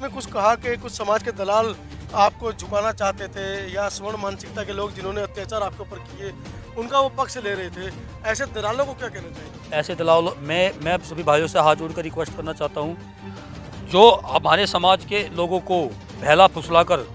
में कुछ कहा कि कुछ समाज के दलाल आपको झुकाना चाहते थे या स्वर्ण मानसिकता के लोग जिन्होंने अत्याचार आपके ऊपर किए, उनका वो पक्ष ले रहे थे। ऐसे दलालों को क्या कहना चाहिए? ऐसे दलाल मैं सभी भाइयों से हाथ जोड़कर रिक्वेस्ट करना चाहता हूँ, जो हमारे समाज के लोगों को बहला फुसलाकर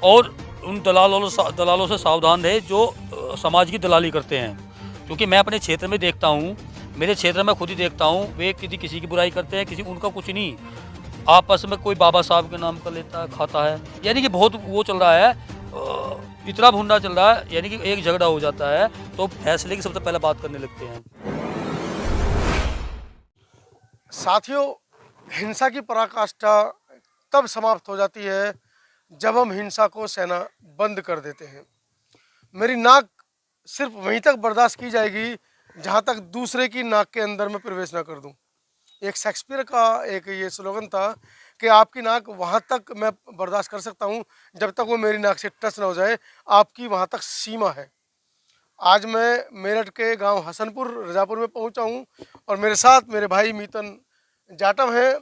और उन दलालों से सावधान रहे जो समाज की दलाली करते हैं। क्योंकि मैं अपने क्षेत्र में देखता हूँ, मेरे क्षेत्र में खुद ही देखता हूँ, वे किसी की बुराई करते हैं, किसी उनका कुछ नहीं, आपस में कोई बाबा साहब के नाम का लेता है, खाता है, यानी कि बहुत वो चल रहा है, इतना भुंडा चल रहा है, यानी कि एक झगड़ा हो जाता है तो फैसले की सबसे पहले बात करने लगते हैं। साथियों, हिंसा की पराकाष्ठा तब समाप्त हो जाती है जब हम हिंसा को सहना बंद कर देते हैं। मेरी नाक सिर्फ वहीं तक बर्दाश्त की जाएगी जहाँ तक दूसरे की नाक के अंदर मैं प्रवेश ना कर दूँ। एक शेक्सपियर का एक ये स्लोगन था कि आपकी नाक वहाँ तक मैं बर्दाश्त कर सकता हूँ जब तक वो मेरी नाक से टच ना हो जाए, आपकी वहाँ तक सीमा है। आज मैं मेरठ के गांव हसनपुर रजापुर में पहुंचा हूं और मेरे साथ मेरे भाई मीतन जाटव हैं,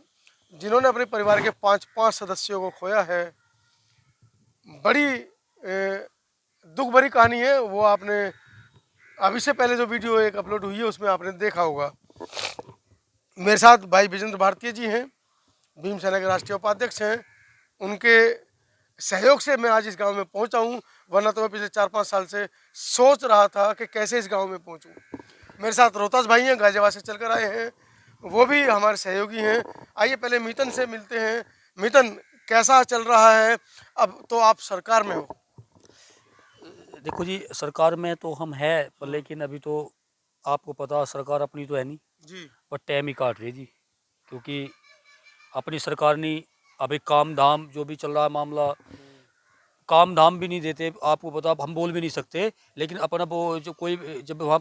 जिन्होंने अपने परिवार के पाँच पाँच सदस्यों को खोया है। बड़ी दुख भरी कहानी है। वो आपने अभी से पहले जो वीडियो एक अपलोड हुई है उसमें आपने देखा होगा। मेरे साथ भाई विजेंद्र भारतीय जी हैं, भीम सेना के राष्ट्रीय उपाध्यक्ष हैं। उनके सहयोग से मैं आज इस गांव में पहुंचा हूं, वरना तो मैं पिछले 4-5 साल से सोच रहा था कि कैसे इस गांव में पहुंचूं। मेरे साथ रोहतास भाई हैं, गाजियाबाद से चलकर आए हैं, वो भी हमारे सहयोगी हैं। आइए पहले मीतन से मिलते हैं। मीतन, कैसा चल रहा है? अब तो आप सरकार में हो। देखो जी, सरकार में तो हम है, पर लेकिन अभी तो आपको पता सरकार अपनी तो है नहीं, जी। पर टाइम ही काट रही है जी। क्योंकि अपनी सरकार नहीं, अभी काम धाम जो भी चल रहा है मामला, काम धाम भी नहीं देते, आपको पता, हम बोल भी नहीं सकते। लेकिन अपना वो जो कोई जब वहाँ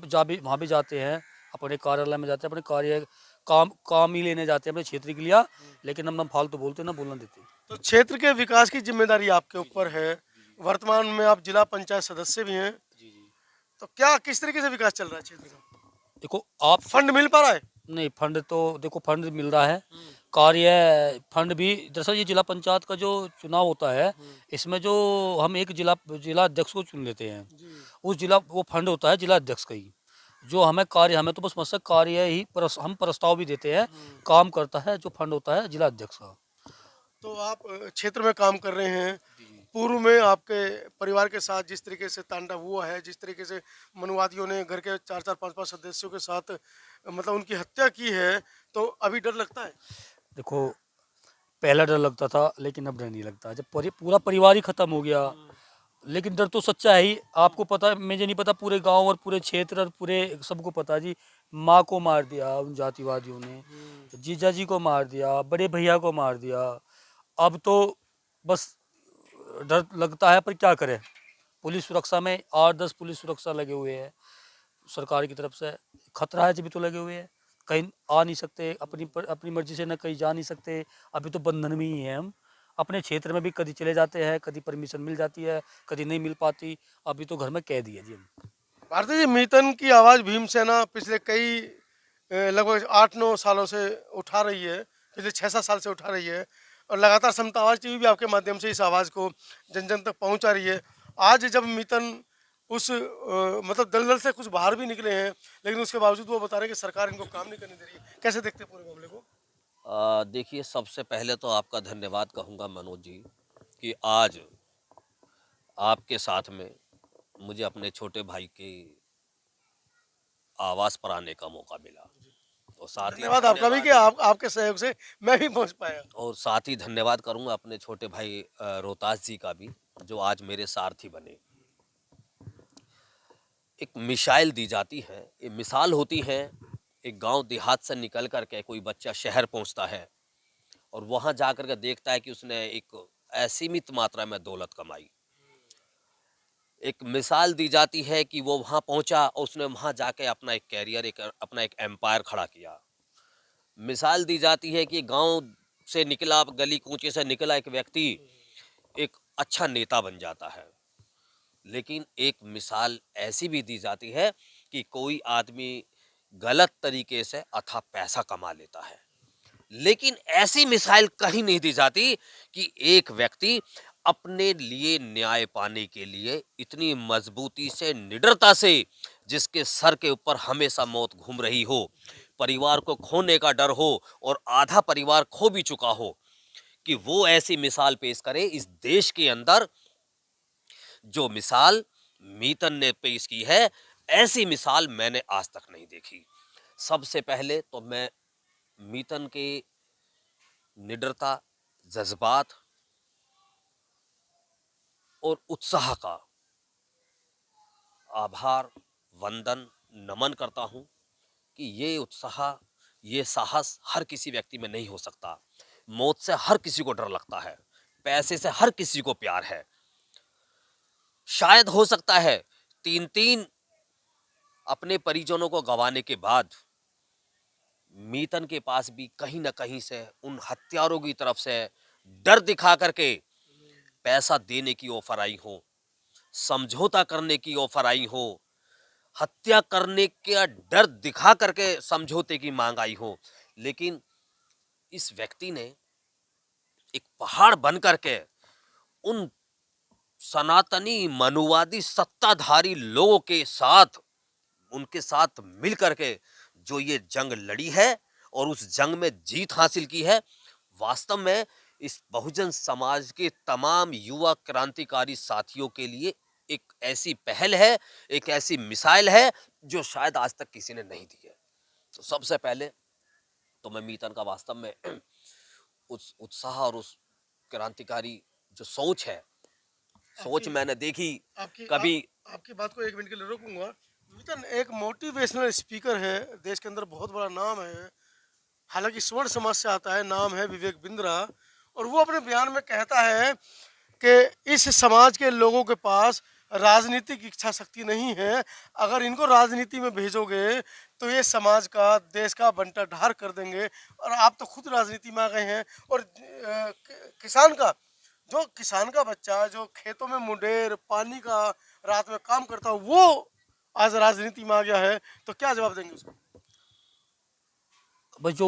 भी जाते हैं, अपने कार्यालय में जाते हैं, अपने कार्य काम ही लेने जाते हैं अपने क्षेत्र के लिए, लेकिन हम ना फालतू बोलते ना बोलना देते। तो क्षेत्र के विकास की जिम्मेदारी आपके ऊपर है। वर्तमान में आप जिला पंचायत सदस्य भी हैं। जी जी। तो क्या किस तरीके से विकास चल रहा है क्षेत्र का? देखो आप, फंड मिल पा रहा है? नहीं, फंड तो देखो फंड मिल रहा है, कार्य फंड भी। दरअसल ये जिला पंचायत का जो चुनाव होता है, इसमें जो हम एक जिला अध्यक्ष को चुन लेते हैं, उस जिला वो फंड होता है जिला अध्यक्ष का ही, जो हमें कार्य, हमें तो बस मसक कार्य ही हम प्रस्ताव भी देते हैं, काम करता है जो फंड होता है जिला अध्यक्ष का। तो आप क्षेत्र में काम कर रहे हैं। पूर्व में आपके परिवार के साथ जिस तरीके से तांडव हुआ है, जिस तरीके से मनुवादियों ने घर के 4-4, 5-5 सदस्यों के साथ मतलब उनकी हत्या की है, तो अभी डर लगता है? देखो, पहला डर लगता था, लेकिन अब डर नहीं लगता। जब पूरा परिवार ही खत्म हो गया, लेकिन डर तो सच्चा है ही। आपको पता है, मुझे नहीं पता, पूरे गांव और पूरे क्षेत्र और पूरे सबको पता है जी। माँ को मार दिया उन जातिवादियों ने, जीजा जी को मार दिया, बड़े भैया को मार दिया। अब तो बस डर लगता है, पर क्या करें। पुलिस सुरक्षा में 8-10 पुलिस सुरक्षा लगे हुए हैं सरकार की तरफ से, खतरा है जब भी तो लगे हुए हैं, कहीं आ नहीं सकते, अपनी मर्जी से ना कहीं जा नहीं सकते। अभी तो बंधन में ही है हम। अपने क्षेत्र में भी कभी चले जाते हैं, कभी परमिशन मिल जाती है, कभी नहीं मिल पाती। अभी तो घर में कैद ही है जी हम। भारती जी, मीतन की आवाज़ भीमसेना पिछले कई लगभग 8-9 सालों से उठा रही है, पिछले 6-7 साल से उठा रही है, और लगातार समता आवाज़ टीवी भी आपके माध्यम से इस आवाज़ को जन जन तक पहुंचा रही है। आज जब मीतन उस मतलब दलदल से कुछ बाहर भी निकले हैं, लेकिन उसके बावजूद वो बता रहे हैं कि सरकार इनको काम नहीं करने दे रही है। कैसे देखते हैं पूरे मामले को? देखिए, सबसे पहले तो आपका धन्यवाद कहूँगा मनोज जी, कि आज आपके साथ में मुझे अपने छोटे भाई की आवाज़ पर आने का मौका मिला। और साथ ही धन्यवाद आपका भी कि आपके सहयोग से मैं भी पहुंच पाया। धन्यवाद करूँगा अपने छोटे भाई रोहतास जी का भी, जो आज मेरे सारथी बने। एक मिसाइल दी जाती है, ये मिसाल होती है। एक गांव देहात से निकल कर के कोई बच्चा शहर पहुंचता है और वहां जाकर के देखता है कि उसने एक असीमित मात्रा में दौलत कमाई। एक मिसाल दी जाती है कि वो वहां पहुंचा और उसने वहां जाके अपना एक कैरियर, अपना एक एम्पायर खड़ा किया। मिसाल दी जाती है कि गांव से निकला, गली कूचे से निकला एक व्यक्ति एक अच्छा नेता बन जाता है। लेकिन एक मिसाल ऐसी भी दी जाती है कि कोई आदमी गलत तरीके से अथाह पैसा कमा लेता है। लेकिन ऐसी मिसाइल कहीं नहीं दी जाती कि एक व्यक्ति अपने लिए न्याय पाने के लिए इतनी मजबूती से, निडरता से, जिसके सर के ऊपर हमेशा मौत घूम रही हो, परिवार को खोने का डर हो और आधा परिवार खो भी चुका हो, कि वो ऐसी मिसाल पेश करे इस देश के अंदर। जो मिसाल मीतन ने पेश की है, ऐसी मिसाल मैंने आज तक नहीं देखी। सबसे पहले तो मैं मीतन के निडरता, जज्बात और उत्साह का आभार, वंदन, नमन करता हूं कि ये उत्साह, ये साहस हर किसी व्यक्ति में नहीं हो सकता। मौत से हर किसी को डर लगता है, पैसे से हर किसी को प्यार है। शायद हो सकता है 3-3 अपने परिजनों को गंवाने के बाद मीतन के पास भी कहीं ना कहीं से उन हत्यारों की तरफ से डर दिखा करके पैसा देने की ऑफर आई हो, समझौता करने की ऑफर आई हो, हत्या करने का डर दिखा करके समझौते की मांग आई हो। लेकिन इस व्यक्ति ने एक पहाड़ बन करके उन सनातनी मनुवादी सत्ताधारी लोगों के साथ, उनके साथ मिल करके जो ये जंग लड़ी है और उस जंग में जीत हासिल की है, वास्तव में इस बहुजन समाज के तमाम युवा क्रांतिकारी साथियों के लिए एक ऐसी पहल है, एक ऐसी मिसाइल है जो शायद आज तक किसी ने नहीं दी है। तो सबसे पहले तो मैं मीतन का वास्तव में उस उत्साह और उस क्रांतिकारी जो सोच है, सोच आपकी मैंने देखी आपकी कभी। आपकी बात को 1 मिनट के लिए रोकूंगा। मीतन एक मोटिवेशनल स्पीकर है, देश के अंदर बहुत बड़ा नाम है। हालांकि स्वर्ण समाज से आता है, नाम है विवेक बिंद्रा, और वो अपने बयान में कहता है कि इस समाज के लोगों के पास राजनीतिक इच्छा शक्ति नहीं है। अगर इनको राजनीति में भेजोगे तो ये समाज का, देश का बंटा ढार कर देंगे। और आप तो खुद राजनीति में आ गए हैं। और किसान का बच्चा जो खेतों में मुंडेर पानी का रात में काम करता हो, वो आज राजनीति में आ गया है, तो क्या जवाब देंगे उसको? बस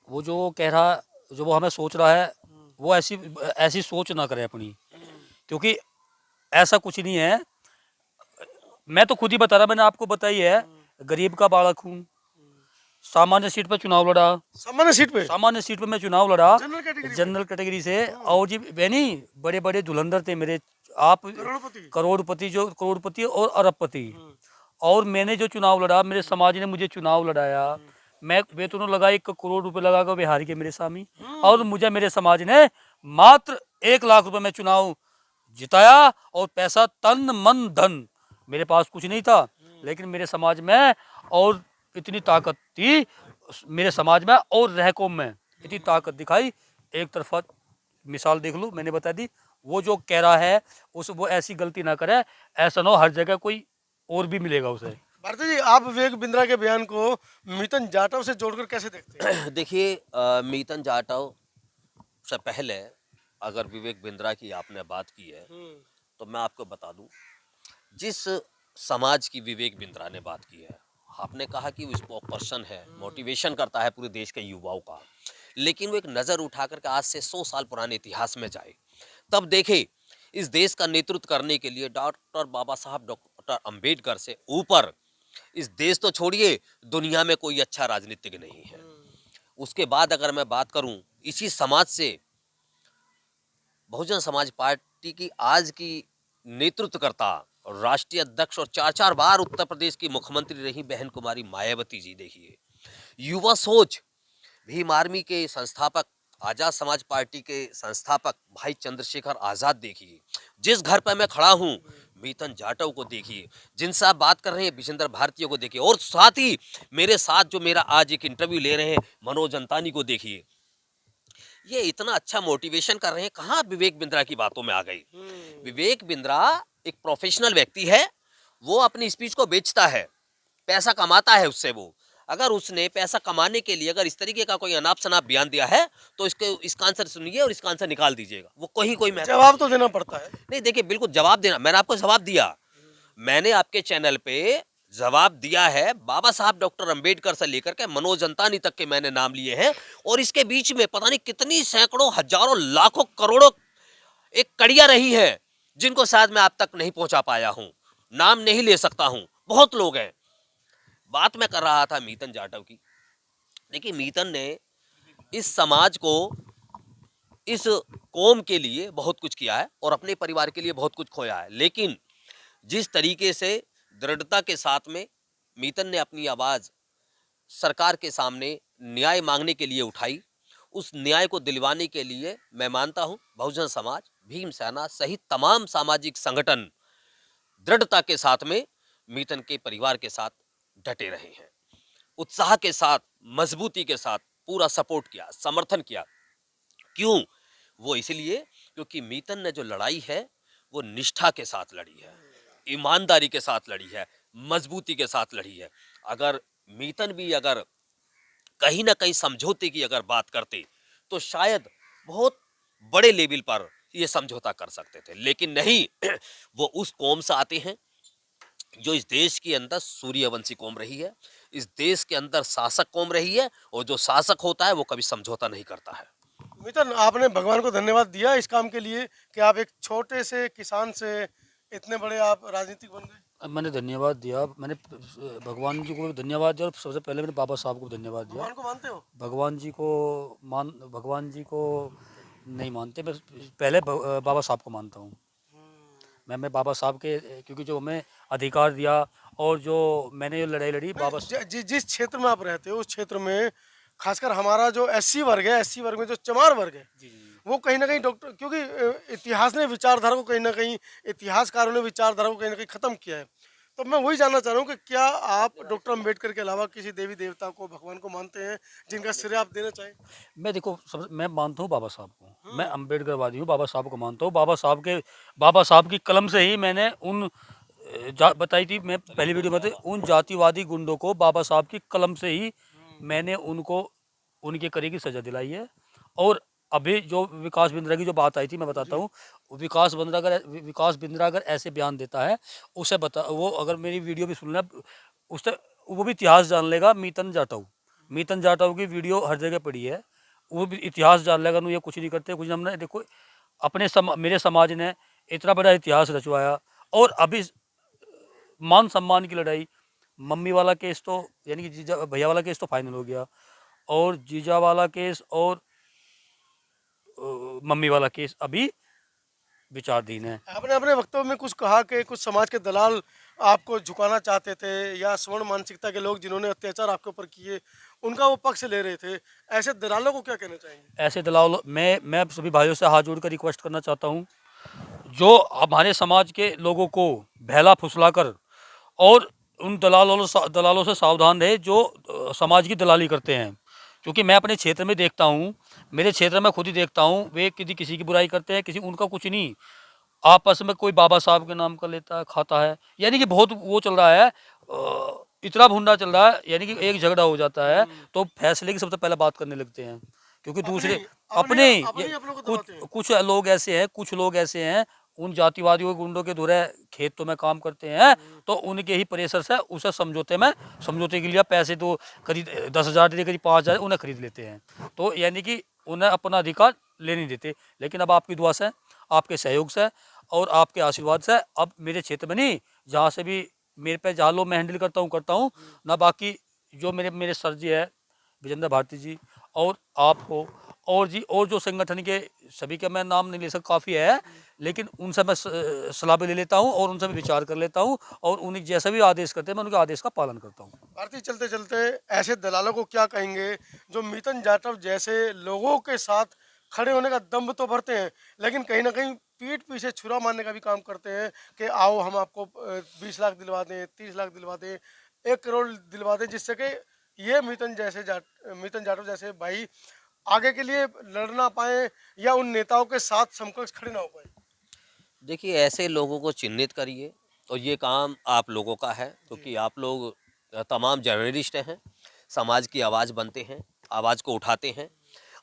वो जो वो कह रहा, जो वो हमें सोच रहा है, वो ऐसी ऐसी सोच ना करे अपनी, क्योंकि ऐसा कुछ नहीं है। मैं तो खुद ही बता रहा, मैंने आपको बताई है, गरीब का बालक हूँ, सामान्य सीट पे चुनाव लड़ा, सामान्य सीट पे, सामान्य सीट पे मैं चुनाव लड़ा, जनरल कैटेगरी, जनरल कैटेगरी से। और जी बहनी, बड़े बड़े धुलंधर थे मेरे, आप करोड़पति और अरबपति। और मैंने जो चुनाव लड़ा, मेरे समाज ने मुझे चुनाव लड़ाया, मैं वेतनों लगा 1 करोड़ रुपए लगा कर बिहारी के मेरे स्वामी, और मुझे मेरे समाज ने मात्र 1 लाख रुपए में चुनाव जिताया। और पैसा तन मन धन, मेरे पास कुछ नहीं था, लेकिन मेरे समाज में और इतनी ताकत थी, मेरे समाज में और रहकों में इतनी ताकत दिखाई। एक तरफा मिसाल देख लो, मैंने बता दी। वो जो कह रहा है वो ऐसी गलती ना करे, ऐसा ना हो हर जगह कोई और भी मिलेगा उसे। भारती जी, आप विवेक बिंद्रा के बयान को मीतन जाटव से जोड़कर कैसे देखते हैं? देखिए, मीतन जाटव से पहले अगर विवेक बिंद्रा की आपने बात की है तो मैं आपको बता दूं, जिस समाज की विवेक बिंद्रा ने बात की है, आपने कहा कि वो स्पोक पर्सन है, मोटिवेशन करता है पूरे देश के युवाओं का। लेकिन वो एक नज़र उठा करके आज से 100 साल पुराने इतिहास में जाए, तब देखे इस देश का नेतृत्व करने के लिए डॉक्टर बाबा साहब, डॉक्टर अंबेडकर से ऊपर इस देश तो छोड़िए, दुनिया में कोई अच्छा राजनीतिक नहीं है। उसके बाद अगर मैं बात करूं इसी समाज से, बहुजन समाज पार्टी की आज की नेतृत्वकर्ता और राष्ट्रीय अध्यक्ष और 4-4 बार उत्तर प्रदेश की मुख्यमंत्री रही बहन कुमारी मायावती जी, देखिए युवा सोच। भीम आर्मी के संस्थापक, आजाद समाज पार्टी के संस्थापक भाई चंद्रशेखर आजाद, देखिए जिस घर पर मैं खड़ा हूं, मीतन जाटव को देखिए, जिनसे आप बात कर रहे हैं विजेंद्र भारतीय को देखिए, और साथ ही मेरे साथ जो मेरा आज एक इंटरव्यू ले रहे हैं मनोज अंतानी को देखिए। ये इतना अच्छा मोटिवेशन कर रहे हैं, कहाँ विवेक बिंद्रा की बातों में आ गई। विवेक बिंद्रा एक प्रोफेशनल व्यक्ति है, वो अपनी स्पीच को बेचता है, पैसा कमाता है उससे। वो अगर उसने पैसा कमाने के लिए अगर इस तरीके का कोई अनाप शनाप बयान दिया है तो इसका आंसर सुनिए और इसका आंसर निकाल दीजिएगा। वो कोई जवाब तो देना पड़ता है। नहीं, देखिए बिल्कुल जवाब देना, मैंने आपको जवाब दिया। मैंने आपके चैनल पे जवाब दिया है। बाबा साहब डॉक्टर अंबेडकर से लेकर के मनोज अंतानी तक के मैंने नाम लिए हैं, और इसके बीच में पता नहीं कितनी सैकड़ों, हजारों, लाखों, करोड़ों एक कड़ियां रही हैं, जिनको शायद मैं आप तक नहीं पहुंचा पाया हूं, नाम नहीं ले सकता हूं। बहुत लोग हैं। बात मैं कर रहा था मीतन जाटव की। देखिए, मीतन ने इस समाज को, इस कौम के लिए बहुत कुछ किया है और अपने परिवार के लिए बहुत कुछ खोया है, लेकिन जिस तरीके से दृढ़ता के साथ में मीतन ने अपनी आवाज सरकार के सामने न्याय मांगने के लिए उठाई, उस न्याय को दिलवाने के लिए मैं मानता हूं बहुजन समाज, भीम सेना सहित तमाम सामाजिक संगठन दृढ़ता के साथ में मीतन के परिवार के साथ डटे रहे हैं। उत्साह के साथ, मजबूती के साथ पूरा सपोर्ट किया, समर्थन किया। क्यों? वो इसलिए क्योंकि मीतन ने जो लड़ाई है वो निष्ठा के साथ लड़ी है, ईमानदारी के साथ लड़ी है, मजबूती के साथ लड़ी है। अगर मीतन भी अगर कहीं ना कहीं समझौते की अगर बात करते तो शायद बहुत बड़े लेवल पर ये समझौता कर सकते थे, लेकिन नहीं। वो उस कौम से आते हैं जो इस देश के अंदर सूर्यवंशी कौम रही है, इस देश के अंदर शासक कौम रही है, और जो शासक होता है वो कभी समझौता नहीं करता है। मितन, आपने भगवान को धन्यवाद दिया इस काम के लिए कि आप एक छोटे से किसान से इतने बड़े आप राजनीतिक बन गए। अब मैंने धन्यवाद दिया, मैंने भगवान जी को भी धन्यवाद दिया और सबसे पहले मैंने बाबा साहब को भी धन्यवाद दिया। भगवान को मानते हो? भगवान जी को नहीं मानते, मैं पहले बाबा साहब को मानता हूँ। मैं बाबा साहब के, क्योंकि जो हमें अधिकार दिया और जो मैंने जो लड़ाई लड़ी बाबा जिस क्षेत्र में आप रहते हो उस क्षेत्र में खासकर हमारा जो एससी वर्ग है, एससी वर्ग में जो चमार वर्ग है, वो कहीं ना कहीं डॉक्टर, क्योंकि इतिहास ने विचारधारा को कहीं ना कहीं, इतिहासकारों ने विचारधारा को कहीं ना कहीं खत्म किया है। तो मैं वही जानना चाह रहा हूँ कि क्या आप डॉक्टर अंबेडकर के अलावा किसी देवी देवता को, भगवान को मानते हैं जिनका श्रेय आप देना चाहें? मैं देखो मैं मानता हूँ बाबा साहब को, मैं अम्बेडकरवादी हूँ, बाबा साहब को मानता हूँ। बाबा साहब की कलम से ही मैंने उन बताई थी, मैं पहली वीडियो में उन जातिवादी गुंडों को बाबा साहब की कलम से ही मैंने उनको उनके करी की सजा दिलाई है। और अभी जो विकास बिंद्रा की जो बात आई थी, मैं बताता हूँ। विकास बिंद्रा अगर ऐसे बयान देता है, उसे वो अगर मेरी वीडियो भी सुन ले, उससे वो भी इतिहास जान लेगा। मीतन जाटव की वीडियो हर जगह पड़ी है, वो भी इतिहास जान लेगा। ये कुछ नहीं करते, कुछ हमने देखो अपने मेरे समाज ने इतना बड़ा इतिहास रचवाया। और अभी मान सम्मान की लड़ाई, मम्मी वाला केस तो, यानी कि जीजा भैया वाला केस तो फाइनल हो गया, और जीजा वाला केस और मम्मी वाला केस अभी विचाराधीन है। आपने अपने वक्तव्य में कुछ कहा कि कुछ समाज के दलाल आपको झुकाना चाहते थे, या स्वर्ण मानसिकता के लोग जिन्होंने अत्याचार आपके ऊपर किए उनका वो पक्ष ले रहे थे। ऐसे दलालों को क्या कहना चाहेंगे? ऐसे दलाल मैं सभी भाइयों से हाथ जोड़कर रिक्वेस्ट करना चाहता हूँ, जो हमारे समाज के लोगों को बहला फुसलाकर, और उन दलालों से सावधान रहे जो समाज की दलाली करते हैं। क्योंकि मैं अपने क्षेत्र में देखता हूँ, मेरे क्षेत्र में खुद ही देखता हूँ, वे किसी की बुराई करते हैं, उनका कुछ नहीं, आपस में कोई बाबा साहब के नाम का लेता है, खाता है। यानी कि बहुत वो चल रहा है, इतना भुंडा चल रहा है, यानी कि एक झगड़ा हो जाता है तो फैसले की सबसे पहले बात करने लगते हैं। क्योंकि दूसरे कुछ लोग ऐसे हैं उन जातिवादियों गुंडों के धुरे खेतों में काम करते हैं, तो उनके ही प्रेशर से उसे समझौते के लिए पैसे तो करीब 10,000 दे, करीब 5,000 उन्हें खरीद लेते हैं। तो यानी कि उन्हें अपना अधिकार ले नहीं देते। लेकिन अब आपकी दुआ से, आपके सहयोग से और आपके आशीर्वाद से अब मेरे क्षेत्र में नहीं, जहाँ से भी मेरे पे जहाँ लोग मैं हैंडल करता हूँ ना, बाकी जो मेरे सर जी है विजेंद्र भारती जी, और आपको, और जो संगठन के सभी के मैं नाम नहीं ले सकता, काफ़ी है, लेकिन उनसे मैं सलाह भी ले लेता हूँ और उनसे भी विचार कर लेता हूँ, और उन्हें जैसा भी आदेश करते हैं मैं उनके आदेश का पालन करता हूँ। भारतीय चलते चलते ऐसे दलालों को क्या कहेंगे जो मीतन जाटव जैसे लोगों के साथ खड़े होने का दम तो भरते हैं, लेकिन कहीं ना कहीं पीठ पीछे छुरा मारने का भी काम करते हैं कि आओ हम आपको 20 लाख दिलवा दें, 30 लाख दिलवा दें, 1 करोड़ दिलवा दें, जिससे कि ये मीतन जाटव जैसे भाई आगे के लिए लड़ ना पाए या उन नेताओं के साथ समकक्ष खड़े ना हो पाए। देखिए, ऐसे लोगों को चिन्हित करिए, और ये काम आप लोगों का है, क्योंकि आप लोग तमाम जर्नलिस्ट हैं, समाज की आवाज़ बनते हैं, आवाज़ को उठाते हैं,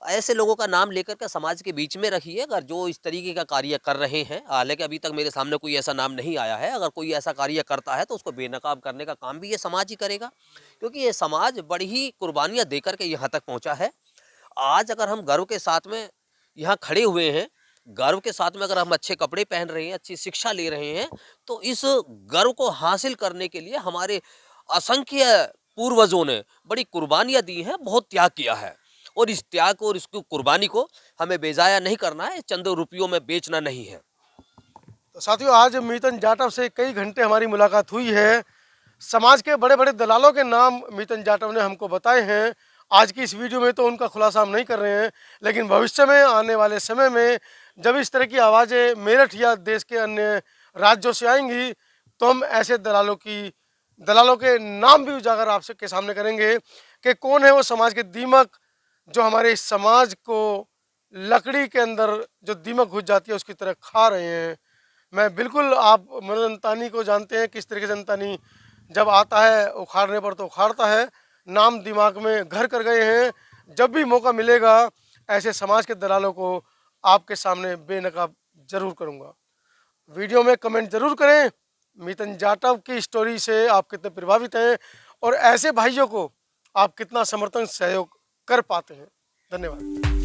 ऐसे लोगों का नाम लेकर के समाज के बीच में रखिए, अगर जो इस तरीके का कार्य कर रहे हैं। हालांकि अभी तक मेरे सामने कोई ऐसा नाम नहीं आया है। अगर कोई ऐसा कार्य करता है तो उसको बेनकाब करने का काम भी ये समाज ही करेगा, क्योंकि ये समाज बड़ी ही कुर्बानियां देकर के यहाँ तक पहुंचा है। आज अगर हम गर्व के साथ में यहाँ खड़े हुए हैं, गर्व के साथ में अगर हम अच्छे कपड़े पहन रहे हैं, अच्छी शिक्षा ले रहे हैं, तो इस गर्व को हासिल करने के लिए हमारे असंख्य पूर्वजों ने बड़ी कुर्बानियां दी हैं, बहुत त्याग किया है। और इस त्याग और इसकी कुर्बानी को हमें बेजाया नहीं करना है, चंद रुपयों में बेचना नहीं है। तो साथियों, आज मीतन जाटव से कई घंटे हमारी मुलाकात हुई है। समाज के बड़े बड़े दलालों के नाम मीतन जाटव ने हमको बताए हैं। आज की इस वीडियो में तो उनका खुलासा हम नहीं कर रहे हैं, लेकिन भविष्य में आने वाले समय में जब इस तरह की आवाज़ें मेरठ या देश के अन्य राज्यों से आएंगी, तो हम ऐसे दलालों के नाम भी उजागर आपसे के सामने करेंगे कि कौन है वो समाज के दीमक जो हमारे इस समाज को लकड़ी के अंदर जो दीमक घुस जाती है उसकी तरह खा रहे हैं। मैं बिल्कुल, आप मनोज अंतानी को जानते हैं, किस तरीके से अंतानी जब आता है उखाड़ने पर तो उखाड़ता है। नाम दिमाग में घर कर गए हैं। जब भी मौका मिलेगा ऐसे समाज के दलालों को आपके सामने बेनकाब जरूर करूँगा। वीडियो में कमेंट जरूर करें, मीतन जाटव की स्टोरी से आप कितने प्रभावित हैं और ऐसे भाइयों को आप कितना समर्थन सहयोग कर पाते हैं। धन्यवाद।